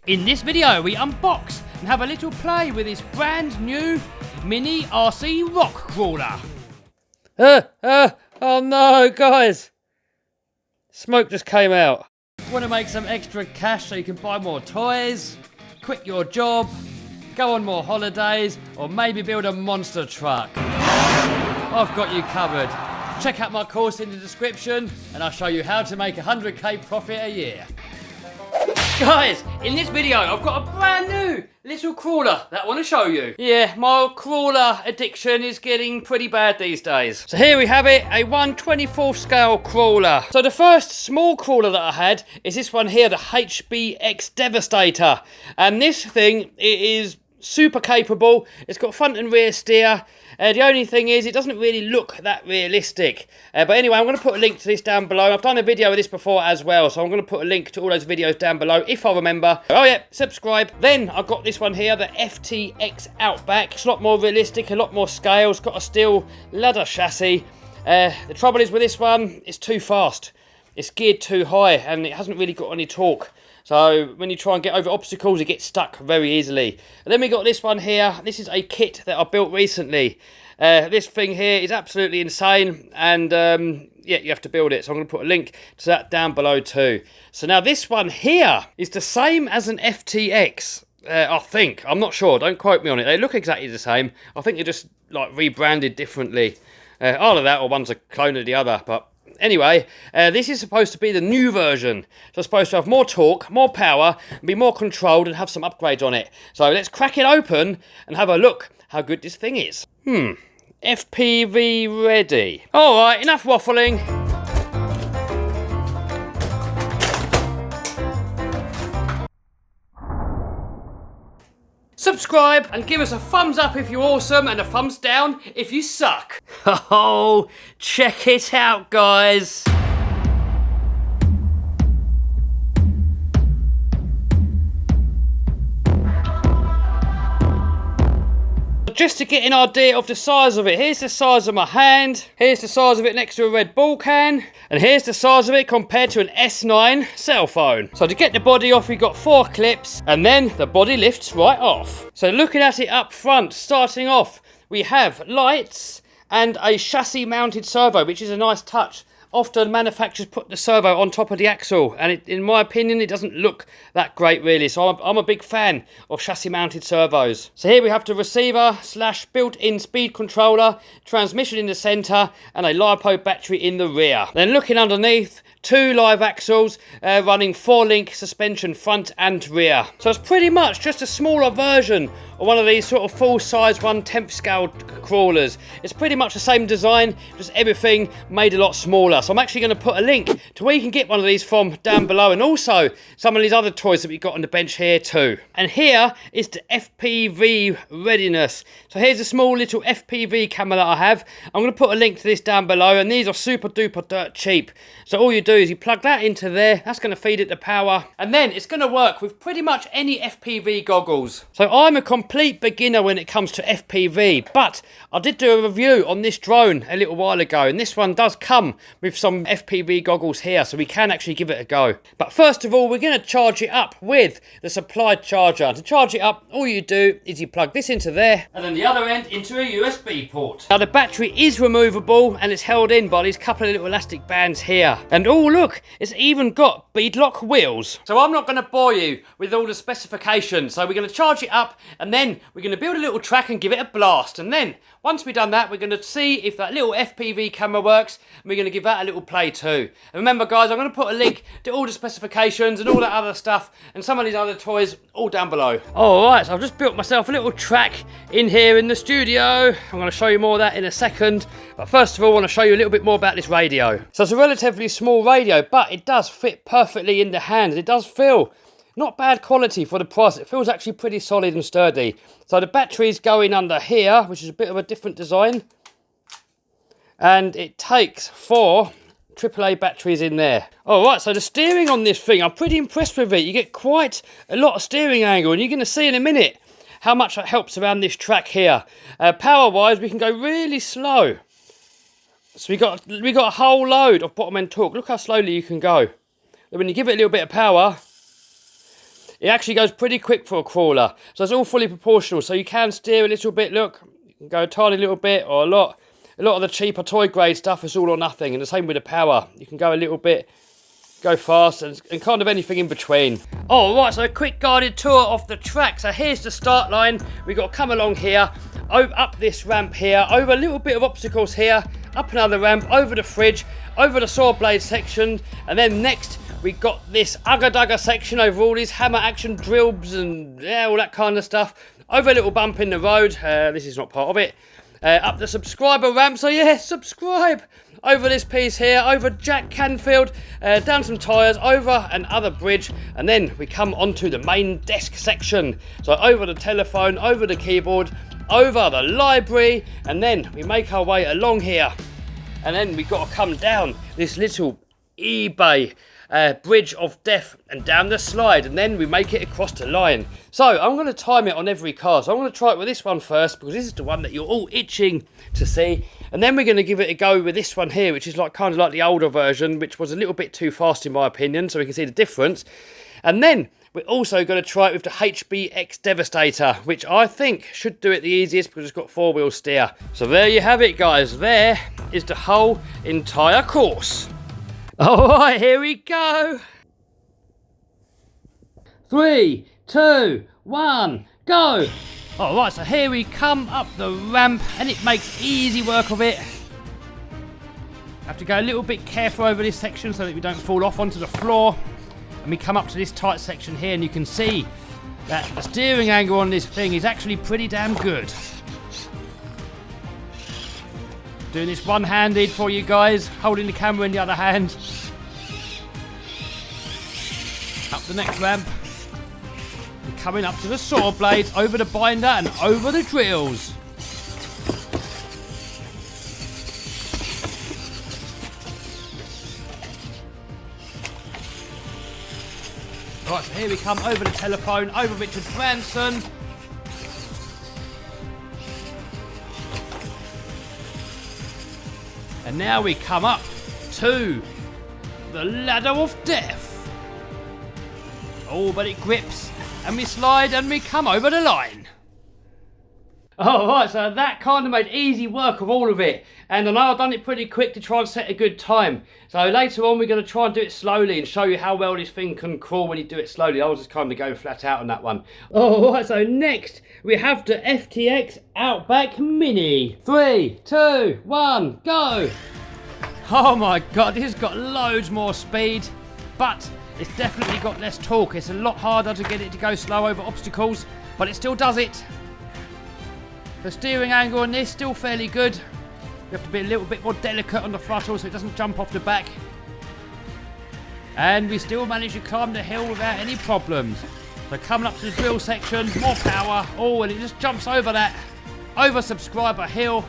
In this video we unbox and have a little play with this brand new mini RC rock crawler. Oh no guys, smoke just came out. Want to make some extra cash so you can buy more toys, quit your job, go on more holidays, or maybe build a monster truck? I've got you covered. Check out my course in the description and I'll show you how to make 100k profit a year. Guys, in this video I've got a brand new little crawler that I want to show you. Yeah, my crawler addiction is getting pretty bad these days. So here we have it, a 1/24 scale crawler. So the first small crawler that I had is this one here, the HBX Devastator. And this thing, it is super capable. It's got front and rear steer. The only thing is it doesn't really look that realistic. But anyway, I'm going to put a link to this down below. I've done a video of this before as well, so I'm going to put a link to all those videos down below if I remember. Oh yeah, subscribe. Then I've got this one here, the FTX Outback. It's a lot more realistic, a lot more scale. It's got a steel ladder chassis. The trouble is with this one, it's too fast. It's geared too high and it hasn't really got any torque. So when you try and get over obstacles, it gets stuck very easily. And then we got this one here. This is a kit that I built recently. This thing here is absolutely insane, and yeah, you have to build it. So I'm going to put a link to that down below too. So now this one here is the same as an FTX. I think. I'm not sure. Don't quote me on it. They look exactly the same. I think they're just like rebranded differently. Either that or one's a clone of the other, but anyway, this is supposed to be the new version. So it's supposed to have more torque, more power, and be more controlled and have some upgrades on it. So let's crack it open and have a look how good this thing is. FPV ready. Alright, enough waffling. Subscribe and give us a thumbs up if you're awesome and a thumbs down if you suck. Oh, check it out, guys. Just to get an idea of the size of it, here's the size of my hand, here's the size of it next to a Red Bull can, and here's the size of it compared to an S9 cell phone. So to get the body off, we've got 4 clips, and then the body lifts right off. So looking at it up front, starting off, we have lights and a chassis mounted servo, which is a nice touch. Often manufacturers put the servo on top of the axle, and in my opinion it doesn't look that great really, so I'm a big fan of chassis mounted servos. So here we have the receiver / built-in speed controller, transmission in the centre, and a LiPo battery in the rear. Then looking underneath, 2 live axles running 4-link suspension front and rear. So it's pretty much just a smaller version of one of these sort of full-size 1/10 scale crawlers. It's pretty much the same design, just everything made a lot smaller. So I'm actually going to put a link to where you can get one of these from down below, and also some of these other toys that we've got on the bench here too. And here is the FPV readiness. So here's a small little FPV camera that I have. I'm going to put a link to this down below, and these are super duper dirt cheap. So all you do is you plug that into there, that's going to feed it the power, and then it's going to work with pretty much any FPV goggles. So I'm a complete beginner when it comes to FPV, but I did do a review on this drone a little while ago, and this one does come with some FPV goggles here, so we can actually give it a go. But first of all, we're going to charge it up with the supplied charger. To charge it up, all you do is you plug this into there, and then the other end into a USB port. Now the battery is removable, and it's held in by these couple of little elastic bands here. And oh look, it's even got beadlock wheels. So I'm not going to bore you with all the specifications. So we're going to charge it up, and then we're going to build a little track and give it a blast. And then once we've done that, we're going to see if that little FPV camera works, and we're going to give that a little play too. And remember guys, I'm going to put a link to all the specifications and all that other stuff and some of these other toys all down below. Alright, so I've just built myself a little track in here in the studio. I'm going to show you more of that in a second, but first of all I want to show you a little bit more about this radio. So it's a relatively small radio, but it does fit perfectly in the hand. It does feel not bad quality for the price. It feels actually pretty solid and sturdy. So the battery's going under here, which is a bit of a different design, and it takes 4 AAA batteries in there. Alright, so the steering on this thing, I'm pretty impressed with it. You get quite a lot of steering angle, and you're going to see in a minute how much that helps around this track here. Power wise, we can go really slow. So we got a whole load of bottom end torque. Look how slowly you can go. And when you give it a little bit of power, it actually goes pretty quick for a crawler. So it's all fully proportional. So you can steer a little bit, look, you can go a tiny little bit or a lot. A lot of the cheaper toy grade stuff is all or nothing, and the same with the power. You can go a little bit, go fast, and kind of anything in between. Oh, right, so a quick guided tour of the track. So here's the start line. We've got to come along here, up this ramp here, over a little bit of obstacles here, up another ramp, over the fridge, over the saw blade section, and then next we got this ugga-dugga section over all these hammer action drills and yeah, all that kind of stuff. Over a little bump in the road. This is not part of it. Up the subscriber ramp, so yeah, subscribe. Over this piece here, over Jack Canfield, down some tyres, over another bridge, and then we come onto the main desk section. So over the telephone, over the keyboard, over the library, and then we make our way along here. And then we got to come down this little eBay bridge of death and down the slide, and then we make it across the line. So I'm going to time it on every car. So I'm going to try it with this one first, because this is the one that you're all itching to see, and then we're going to give it a go with this one here, which is like kind of like the older version, which was a little bit too fast in my opinion, so we can see the difference. And then we're also going to try it with the HBX Devastator, which I think should do it the easiest because it's got 4-wheel steer. So there you have it, guys. There is the whole entire course. Alright, here we go. 3, 2, 1, go. Alright, so here we come up the ramp, and it makes easy work of it. Have to go a little bit careful over this section so that we don't fall off onto the floor. And we come up to this tight section here, and you can see that the steering angle on this thing is actually pretty damn good. Doing this one-handed for you guys, holding the camera in the other hand. Up the next ramp. And coming up to the saw blades, over the binder and over the drills. Right, so here we come over the telephone, over Richard Branson. And now we come up to the ladder of death. Oh, but it grips, and we slide, and we come over the line. Alright, so that kind of made easy work of all of it. And I know I've done it pretty quick to try and set a good time. So later on we're going to try and do it slowly and show you how well this thing can crawl when you do it slowly. I was just kind of going flat out on that one. Alright, so next we have the FTX Outback Mini. 3, 2, 1, go! Oh my god, this has got loads more speed, but it's definitely got less torque. It's a lot harder to get it to go slow over obstacles, but it still does it. The steering angle on this still fairly good. You have to be a little bit more delicate on the throttle so it doesn't jump off the back. And we still manage to climb the hill without any problems. So coming up to the drill section, more power. Oh, and it just jumps over that over-subscriber hill.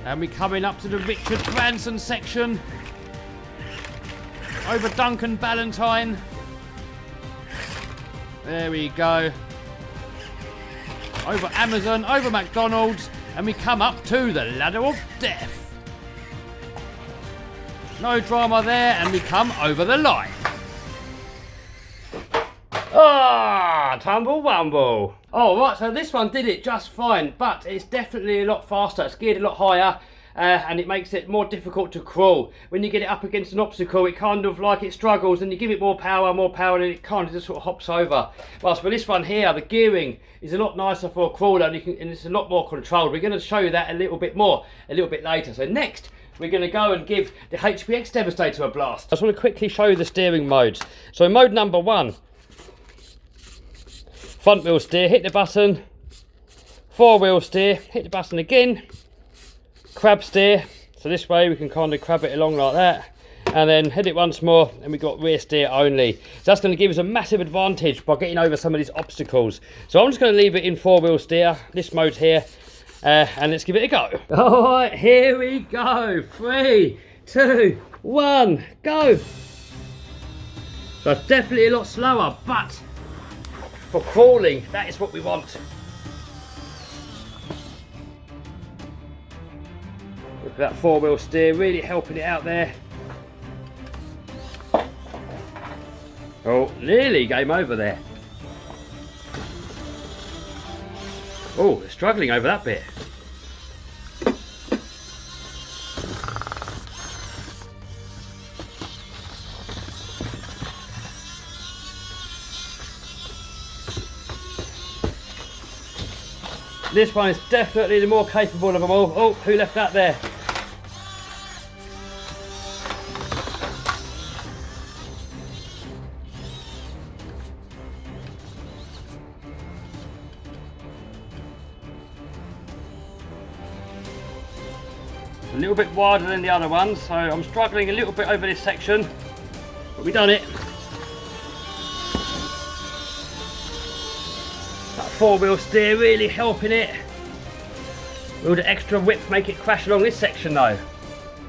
And we're coming up to the Richard Branson section. Over Duncan Ballantyne. There we go. Over Amazon, over McDonald's, and we come up to the ladder of death. No drama there, and we come over the line. Ah, tumble wumble. Oh, right, so this one did it just fine, but it's definitely a lot faster. It's geared a lot higher, and it makes it more difficult to crawl. When you get it up against an obstacle, it kind of like it struggles, and you give it more power, and it kind of just sort of hops over. Whilst for this one here, the gearing is a lot nicer for a crawler, and it's a lot more controlled. We're going to show you that a little bit more, a little bit later. So next, we're going to go and give the HBX Devastator a blast. I just want to quickly show you the steering modes. So in mode number 1, front wheel steer, hit the button. 4-wheel steer, hit the button again. Crab steer, so this way we can kind of crab it along like that. And then hit it once more, and we've got rear steer only. So that's going to give us a massive advantage by getting over some of these obstacles. So I'm just going to leave it in 4-wheel steer, this mode here, and let's give it a go. Alright, here we go. 3, 2, 1, go. So it's definitely a lot slower, but for crawling, that is what we want. Look at that four-wheel steer, really helping it out there. Oh, nearly game over there. Oh, they're struggling over that bit. This one is definitely the more capable of them all. Oh, who left that there? A little bit wider than the other one, so I'm struggling a little bit over this section, but we've done it. That four-wheel steer really helping it. Will the extra whip make it crash along this section though?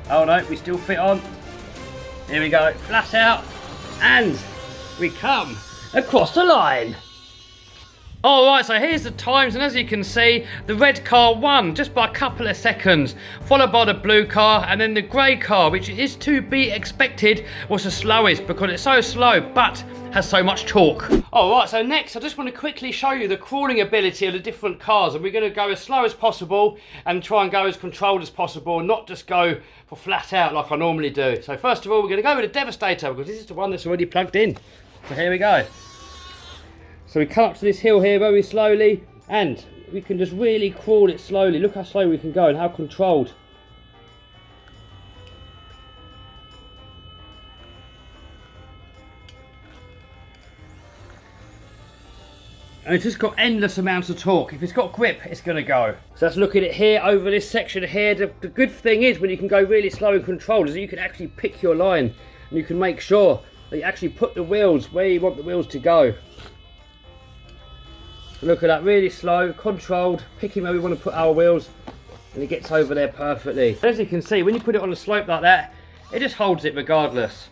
Oh no, we still fit on. Here we go, flat out, and we come across the line. Alright, so here's the times, and as you can see, the red car won just by a couple of seconds, followed by the blue car, and then the grey car, which is to be expected, was the slowest because it's so slow but has so much torque. Alright, so next I just want to quickly show you the crawling ability of the different cars, and we're going to go as slow as possible and try and go as controlled as possible, not just go for flat out like I normally do. So first of all, we're going to go with the Devastator because this is the one that's already plugged in. So here we go. So we come up to this hill here very slowly, and we can just really crawl it slowly. Look how slow we can go and how controlled. And it's just got endless amounts of torque. If it's got grip, it's going to go. So let's look at it here over this section here. The good thing is when you can go really slow and controlled is that you can actually pick your line, and you can make sure that you actually put the wheels where you want the wheels to go. Look at that, really slow, controlled, picking where we want to put our wheels, and it gets over there perfectly. As you can see, when you put it on a slope like that, it just holds it regardless.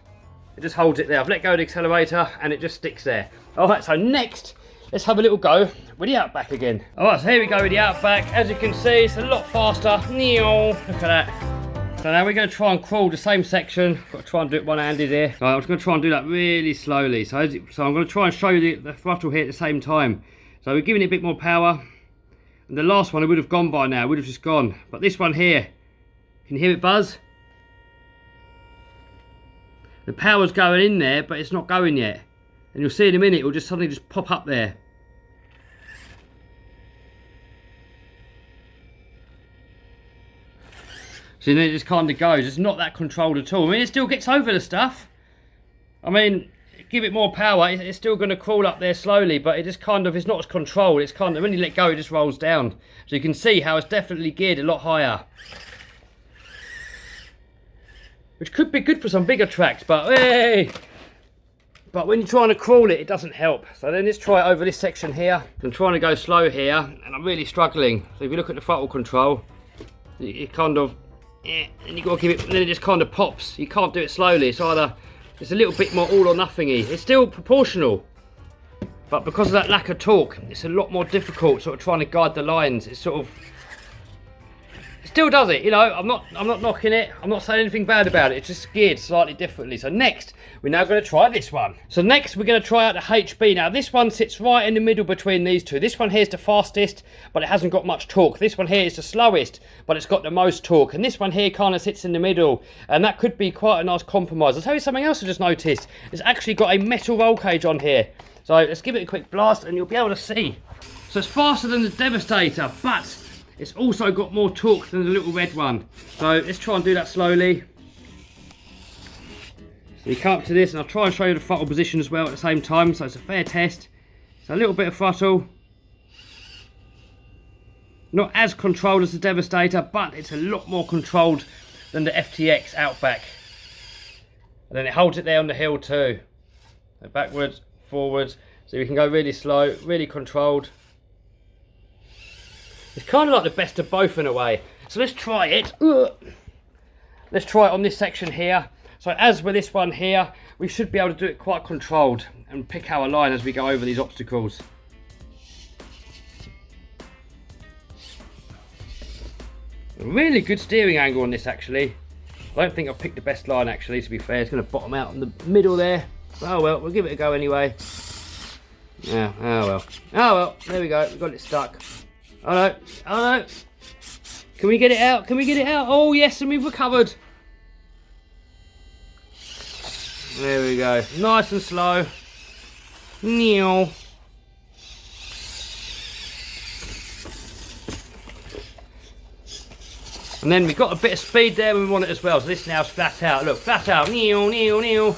It just holds it there. I've let go of the accelerator and it just sticks there. Alright, so next, let's have a little go with the Outback again. Alright, so here we go with the Outback. As you can see, it's a lot faster. Look at that. So now we're going to try and crawl the same section. Got to try and do it one-handed here. Right, I'm just going to try and do that really slowly. So I'm going to try and show you the throttle here at the same time. So we're giving it a bit more power, and the last one it would have gone by now, it would have just gone. But this one here, can you hear it buzz? The power's going in there, but it's not going yet. And you'll see in a minute, it will just suddenly just pop up there. So then it just kind of goes. It's not that controlled at all. I mean, it still gets over the stuff. I mean, give it more power, it's still going to crawl up there slowly, but it just kind of, it's not as controlled. It's kind of, when you let go, it just rolls down. So you can see how it's definitely geared a lot higher, which could be good for some bigger tracks, but hey! But when you're trying to crawl it, it doesn't help. So then let's try it over this section here. I'm trying to go slow here, and I'm really struggling. So if you look at the throttle control, it kind of, and you got to give it, and then it just kind of pops. You can't do it slowly. It's either, it's a little bit more all or nothing-y. It's still proportional, but because of that lack of torque, it's a lot more difficult sort of trying to guide the lines. It's sort of, it still does it, you know. I'm not knocking it. I'm not saying anything bad about it. It's just geared slightly differently. So next, we're now going to try this one. So next, we're going to try out the HB. Now this one sits right in the middle between these two. This one here is the fastest, but it hasn't got much torque. This one here is the slowest, but it's got the most torque. And this one here kind of sits in the middle, and that could be quite a nice compromise. I'll tell you something else I just noticed. It's actually got a metal roll cage on here. So let's give it a quick blast, and you'll be able to see. So it's faster than the Devastator, but it's also got more torque than the little red one. So let's try and do that slowly. So you come up to this, and I'll try and show you the throttle position as well at the same time, so it's a fair test. So a little bit of throttle. Not as controlled as the Devastator, but it's a lot more controlled than the FTX Outback. And then it holds it there on the hill too. So backwards, forwards, so you can go really slow, really controlled. It's kind of like the best of both in a way. So let's try it. Let's try it on this section here. So as with this one here, we should be able to do it quite controlled and pick our line as we go over these obstacles. A really good steering angle on this actually. I don't think I've picked the best line actually, to be fair. It's going to bottom out in the middle there. Oh well, we'll give it a go anyway. Yeah, oh well. Oh well, there we go. We've got it stuck. Oh no, oh no. Can we get it out? Can we get it out? Oh yes, and we've recovered. There we go. Nice and slow. Neil. And then we've got a bit of speed there when we want it as well. So this now's flat out. Look, flat out. Neil, Neil, Neil.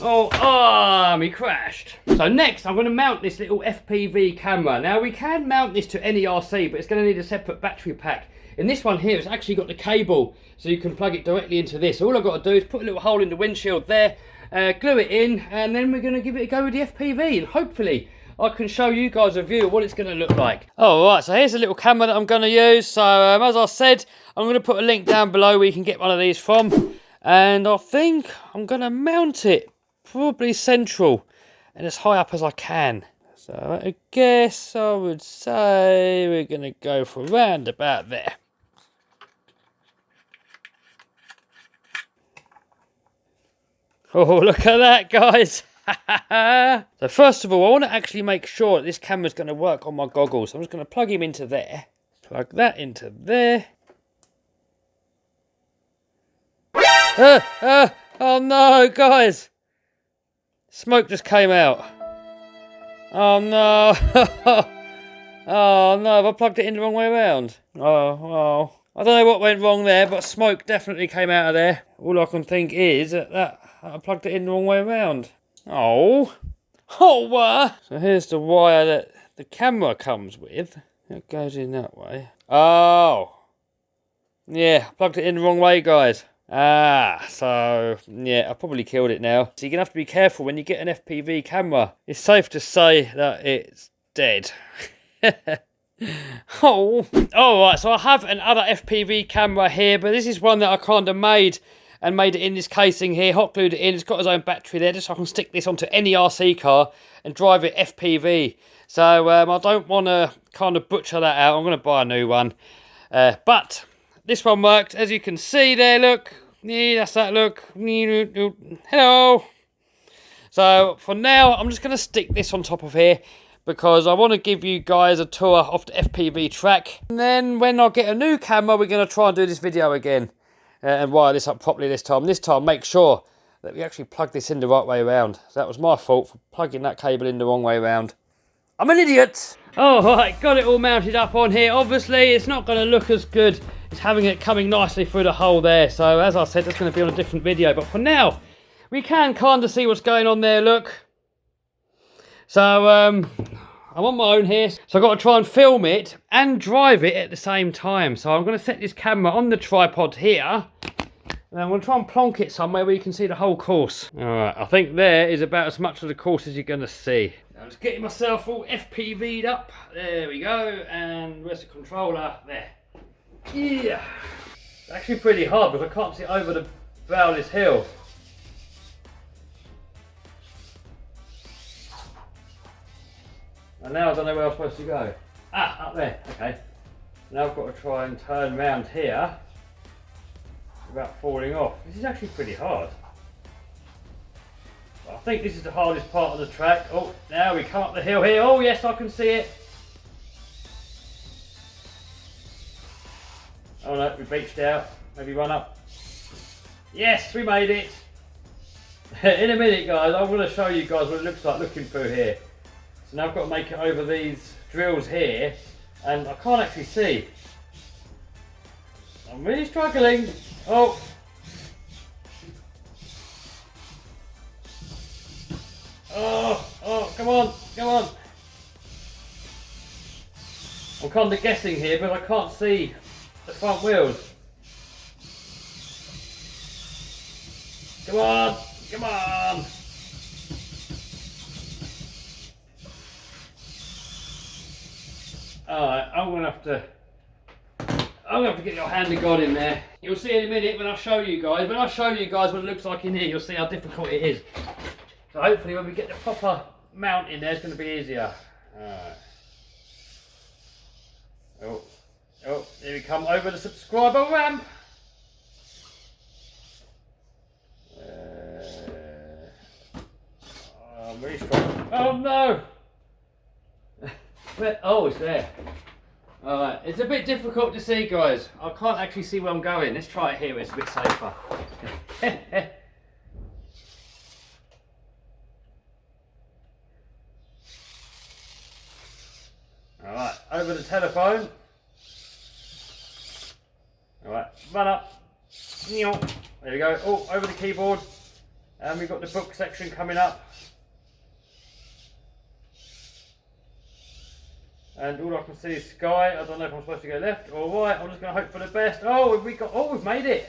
Oh, we crashed. So next, I'm going to mount this little FPV camera. Now, we can mount this to any RC, but it's going to need a separate battery pack. In this one here, it's actually got the cable, so you can plug it directly into this. All I've got to do is put a little hole in the windshield there, glue it in, and then we're going to give it a go with the FPV. And hopefully, I can show you guys a view of what it's going to look like. Alright, so here's a little camera that I'm going to use. So, as I said, I'm going to put a link down below where you can get one of these from. And I think I'm going to mount it probably central and as high up as I can. So I guess I would say we're going to go for around about there. Oh, look at that, guys. So first of all, I want to actually make sure that this camera's going to work on my goggles. So I'm just going to plug him into there. Plug that into there. Oh no, guys. Smoke just came out. Oh no. Oh no, have I plugged it in the wrong way around? Oh. I don't know what went wrong there, but smoke definitely came out of there. All I can think is that I plugged it in the wrong way around. Oh. So here's the wire that the camera comes with. It goes in that way. Oh. Yeah, plugged it in the wrong way, guys. So, yeah, I probably killed it now. So you're going to have to be careful when you get an FPV camera. It's safe to say that it's dead. Alright, so I have another FPV camera here, but this is one that I kind of made it in this casing here, hot glued it in. It's got its own battery there, just so I can stick this onto any RC car and drive it FPV. So, I don't want to kind of butcher that out. I'm going to buy a new one. But this one worked, as you can see there, look. Yeah, that's that look. Hello. So, for now, I'm just going to stick this on top of here because I want to give you guys a tour of the FPV track. And then when I get a new camera, we're going to try and do this video again and wire this up properly this time. This time, make sure that we actually plug this in the right way around. So that was my fault for plugging that cable in the wrong way around. I'm an idiot. Oh, right, got it all mounted up on here. Obviously, it's not going to look as good as having it coming nicely through the hole there. So, as I said, that's going to be on a different video. But for now, we can kind of see what's going on there, look. So, I'm on my own here. So, I've got to try and film it and drive it at the same time. So, I'm going to set this camera on the tripod here. And I'm going to try and plonk it somewhere where you can see the whole course. Alright, I think there is about as much of the course as you're going to see. I'm just getting myself all FPV'd up. There we go. And where's the controller? There. Yeah. It's actually pretty hard because I can't see over the brow of this hill. And now I don't know where I'm supposed to go. Up there. Okay. Now I've got to try and turn round here without falling off. This is actually pretty hard. I think this is the hardest part of the track. Oh, now we come up the hill here. Oh yes, I can see it. Oh no, we beached out. Maybe run up. Yes, we made it. In a minute, guys, I'm going to show you guys what it looks like looking through here. So now I've got to make it over these drills here, and I can't actually see. I'm really struggling. Oh. Oh, come on. I'm kind of guessing here, but I can't see the front wheels. Come on. Alright, I'm gonna have to get your hand of God in there. You'll see in a minute when I show you guys. When I show you guys what it looks like in here, you'll see how difficult it is. So hopefully when we get the proper mount in there, it's going to be easier. Alright. Oh. Oh, here we come over the subscriber ramp. I'm really struggling. Oh no! Oh, it's there. Alright, it's a bit difficult to see, guys. I can't actually see where I'm going. Let's try it here, it's a bit safer. Alright, over the telephone. Alright, run up. There we go. Oh, over the keyboard. And we've got the book section coming up. And all I can see is sky. I don't know if I'm supposed to go left or right. I'm just going to hope for the best. Oh, we've made it.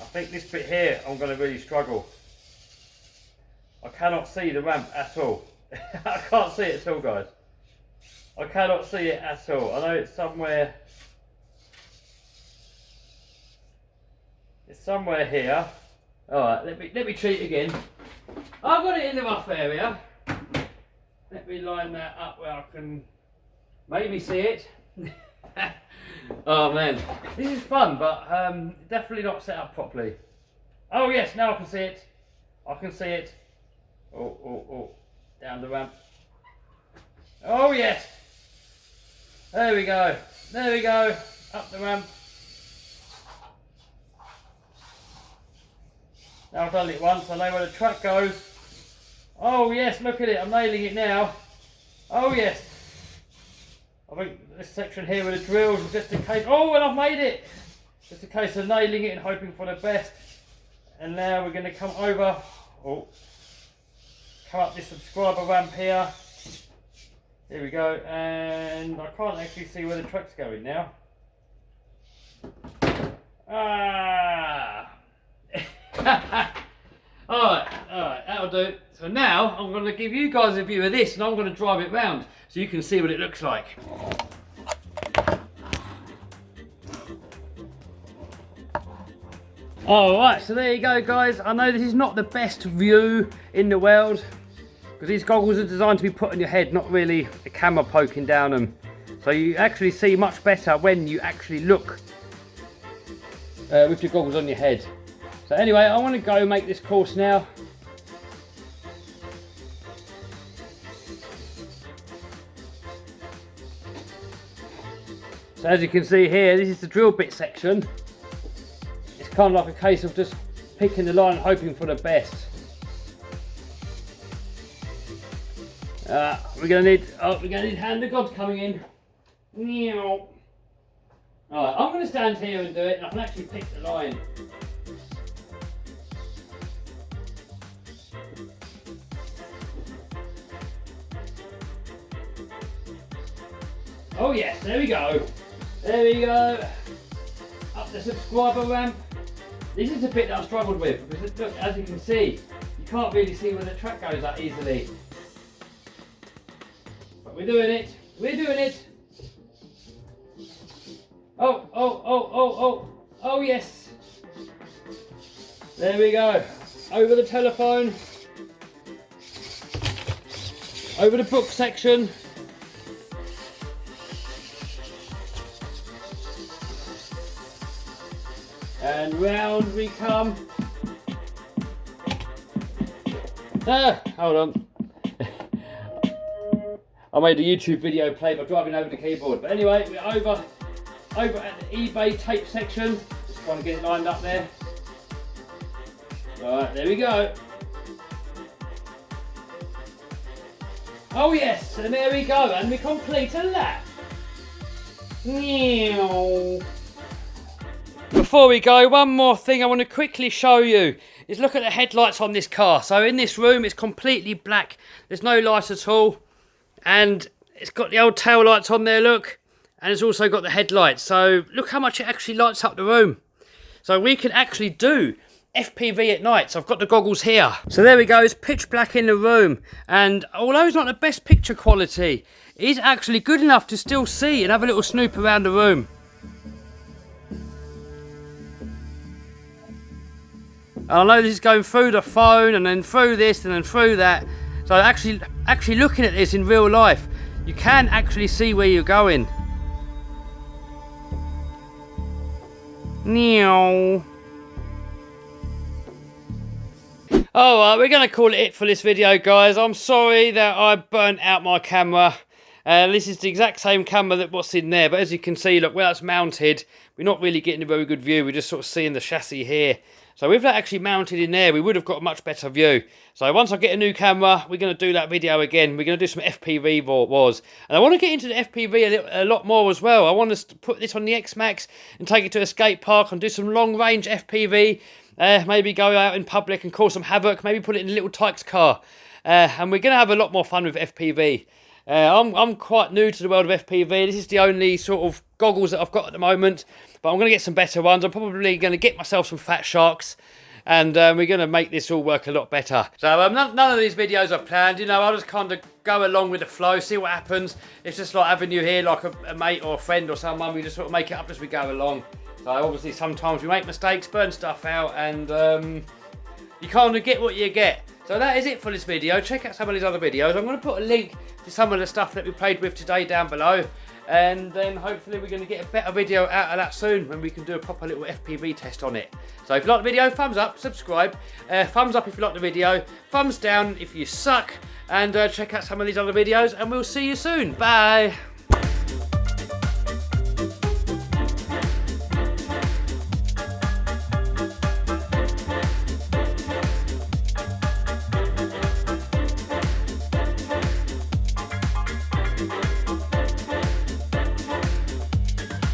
I think this bit here, I'm going to really struggle. I cannot see the ramp at all. I can't see it at all, guys. I cannot see it at all. I know it's somewhere. It's somewhere here. Alright, let me cheat again. I've got it in the rough area. Let me line that up where I can maybe see it. Oh man, this is fun, but definitely not set up properly. Oh yes, now I can see it. I can see it. Oh, down the ramp. Oh yes. There we go. There we go. Up the ramp. Now I've done it once, I know where the track goes. Oh yes, look at it, I'm nailing it now. Oh yes. I think this section here with the drills is just in case. Oh, and I've made it. Just a case of nailing it and hoping for the best. And now we're going to come over. Oh, come up this subscriber ramp here. Here we go. And I can't actually see where the track's going now. Ah. Alright, that'll do. So now I'm going to give you guys a view of this and I'm going to drive it round so you can see what it looks like. Alright, so there you go, guys. I know this is not the best view in the world because these goggles are designed to be put on your head, not really a camera poking down them. So you actually see much better when you actually look with your goggles on your head. So anyway, I want to go make this course now. So as you can see here, this is the drill bit section. It's kind of like a case of just picking the line and hoping for the best. We're gonna need hand of God coming in. Alright, I'm gonna stand here and do it, and I can actually pick the line. Oh yes, there we go. There we go. Up the subscriber ramp. This is the bit that I've struggled with because look, as you can see, you can't really see where the track goes that easily. But we're doing it. We're doing it. Oh yes. There we go. Over the telephone. Over the book section. And round we come. Hold on. I made a YouTube video play by driving over the keyboard. But anyway, we're over at the eBay tape section. Just trying to get it lined up there. Right, there we go. Oh yes, and there we go, and we complete a lap. Before we go, one more thing I want to quickly show you is look at the headlights on this car. So in this room it's completely black, there's no light at all, and it's got the old tail lights on there, look, and it's also got the headlights. So look how much it actually lights up the room. So we can actually do FPV at night. So I've got the goggles here. So there we go, it's pitch black in the room, and although it's not the best picture quality, it is actually good enough to still see and have a little snoop around the room. And I know this is going through the phone and then through this and then through that. So actually looking at this in real life, you can actually see where you're going. Meow. Alright, we're going to call it for this video, guys. I'm sorry that I burnt out my camera. This is the exact same camera that what's in there, but as you can see, look, where that's mounted, we're not really getting a very good view. We're just sort of seeing the chassis here. So with that actually mounted in there, we would have got a much better view. So once I get a new camera, we're going to do that video again. We're going to do some FPV wars. And I want to get into the FPV a lot more as well. I want to put this on the X-Max and take it to a skate park and do some long-range FPV. Maybe go out in public and cause some havoc. Maybe put it in a little Tykes car. And we're going to have a lot more fun with FPV. I'm quite new to the world of FPV. This is the only sort of goggles that I've got at the moment, but I'm going to get some better ones. I'm probably going to get myself some Fat Sharks, and we're going to make this all work a lot better. So none of these videos are planned, you know. I'll just kind of go along with the flow, see what happens. It's just like having you here, like a mate or a friend or someone. We just sort of make it up as we go along. So obviously sometimes we make mistakes, burn stuff out, and you kind of get what you get. So that is it for this video. Check out some of these other videos. I'm going to put a link to some of the stuff that we played with today down below. And then hopefully we're going to get a better video out of that soon when we can do a proper little FPV test on it. So if you like the video, thumbs up, subscribe. Thumbs up if you like the video. Thumbs down if you suck. And check out some of these other videos. And we'll see you soon. Bye.